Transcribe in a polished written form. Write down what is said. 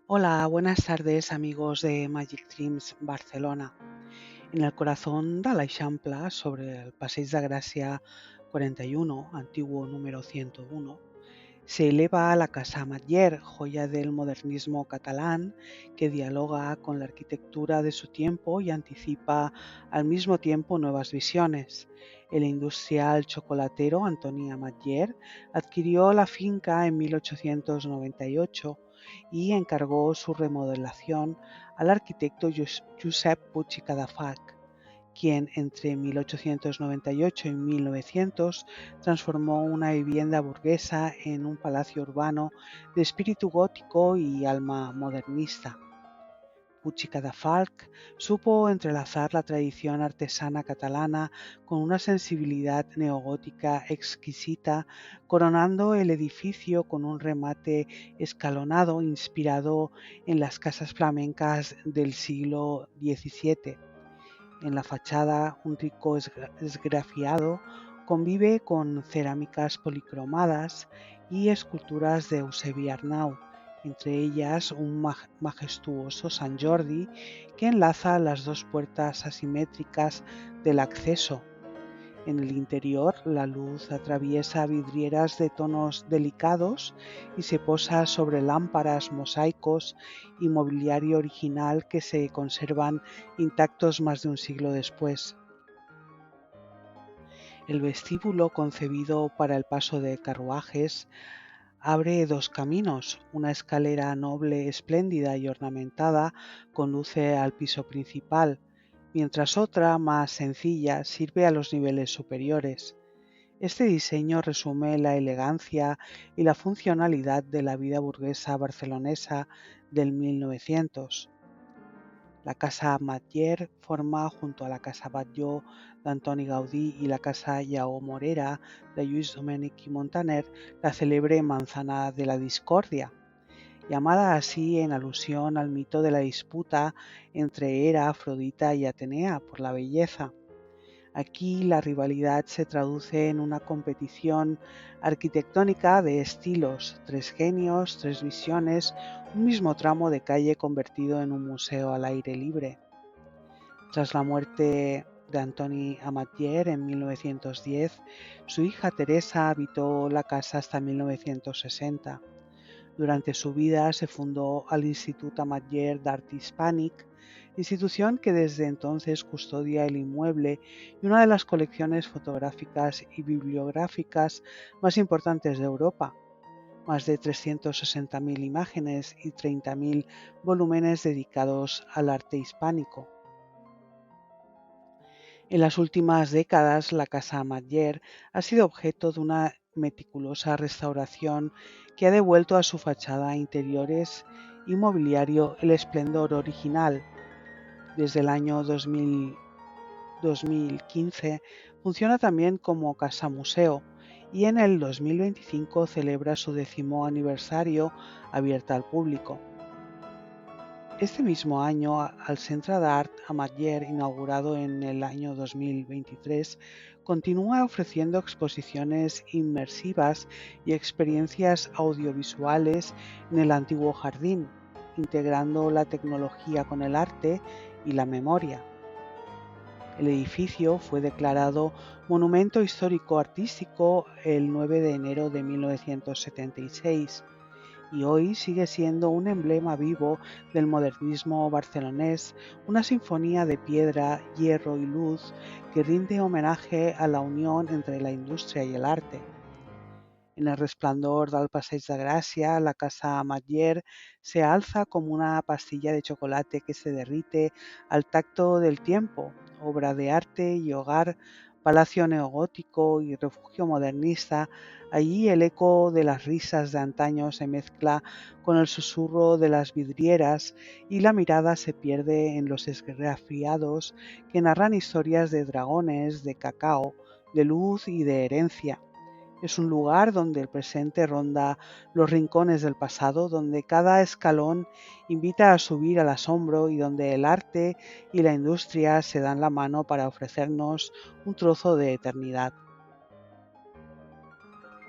Hola, buenas tardes amigos de Magic Dreams Barcelona. En el corazón de l'Eixample, sobre el Passeig de Gràcia 41, antiguo número 101, se eleva la Casa Ametller, joya del modernismo catalán que dialoga con la arquitectura de su tiempo y anticipa al mismo tiempo nuevas visiones. El industrial chocolatero Antoni Ametller adquirió la finca en 1898 y encargó su remodelación al arquitecto Josep Puig i Cadafalch, quien entre 1898 y 1900 transformó una vivienda burguesa en un palacio urbano de espíritu gótico y alma modernista. Puig i Cadafalch supo entrelazar la tradición artesana catalana con una sensibilidad neogótica exquisita, coronando el edificio con un remate escalonado inspirado en las casas flamencas del siglo XVII. En la fachada, un rico esgrafiado convive con cerámicas policromadas y esculturas de Eusebi Arnau, entre ellas un majestuoso Sant Jordi que enlaza las dos puertas asimétricas del acceso. En el interior, la luz atraviesa vidrieras de tonos delicados y se posa sobre lámparas, mosaicos y mobiliario original que se conservan intactos más de un siglo después. El vestíbulo, concebido para el paso de carruajes, abre dos caminos. Una escalera noble, espléndida y ornamentada conduce al piso principal, mientras otra, más sencilla, sirve a los niveles superiores. Este diseño resume la elegancia y la funcionalidad de la vida burguesa barcelonesa del 1900. La Casa Ametller forma, junto a la Casa Batlló d'Antoni Gaudí y la Casa Lleó Morera de Lluís Domènech i Montaner, la célebre Manzana de la Discordia, llamada así en alusión al mito de la disputa entre Hera, Afrodita y Atenea por la belleza. Aquí la rivalidad se traduce en una competición arquitectónica de estilos, tres genios, tres visiones, un mismo tramo de calle convertido en un museo al aire libre. Tras la muerte de Antoni Ametller en 1910, su hija Teresa habitó la casa hasta 1960. Durante su vida se fundó el Institut Ametller d'Art Hispànic, institución que desde entonces custodia el inmueble y una de las colecciones fotográficas y bibliográficas más importantes de Europa, más de 360.000 imágenes y 30.000 volúmenes dedicados al arte hispánico. En las últimas décadas, la Casa Ametller ha sido objeto de una meticulosa restauración que ha devuelto a su fachada, interiores y mobiliario el esplendor original. Desde el año 2015 funciona también como casa museo y en el 2025 celebra su 10º aniversario abierta al público. Este mismo año, el Centre d'Art Ametller, inaugurado en el año 2023, continúa ofreciendo exposiciones inmersivas y experiencias audiovisuales en el antiguo jardín, integrando la tecnología con el arte y la memoria. El edificio fue declarado Monumento Histórico Artístico el 9 de enero de 1976 y hoy sigue siendo un emblema vivo del modernismo barcelonés, una sinfonía de piedra, hierro y luz que rinde homenaje a la unión entre la industria y el arte. En el resplandor del Passeig de Gràcia, la Casa Ametller se alza como una pastilla de chocolate que se derrite al tacto del tiempo, obra de arte y hogar, palacio neogótico y refugio modernista. Allí el eco de las risas de antaño se mezcla con el susurro de las vidrieras y la mirada se pierde en los esgrafiados que narran historias de dragones, de cacao, de luz y de herencia. Es un lugar donde el presente ronda los rincones del pasado, donde cada escalón invita a subir al asombro y donde el arte y la industria se dan la mano para ofrecernos un trozo de eternidad.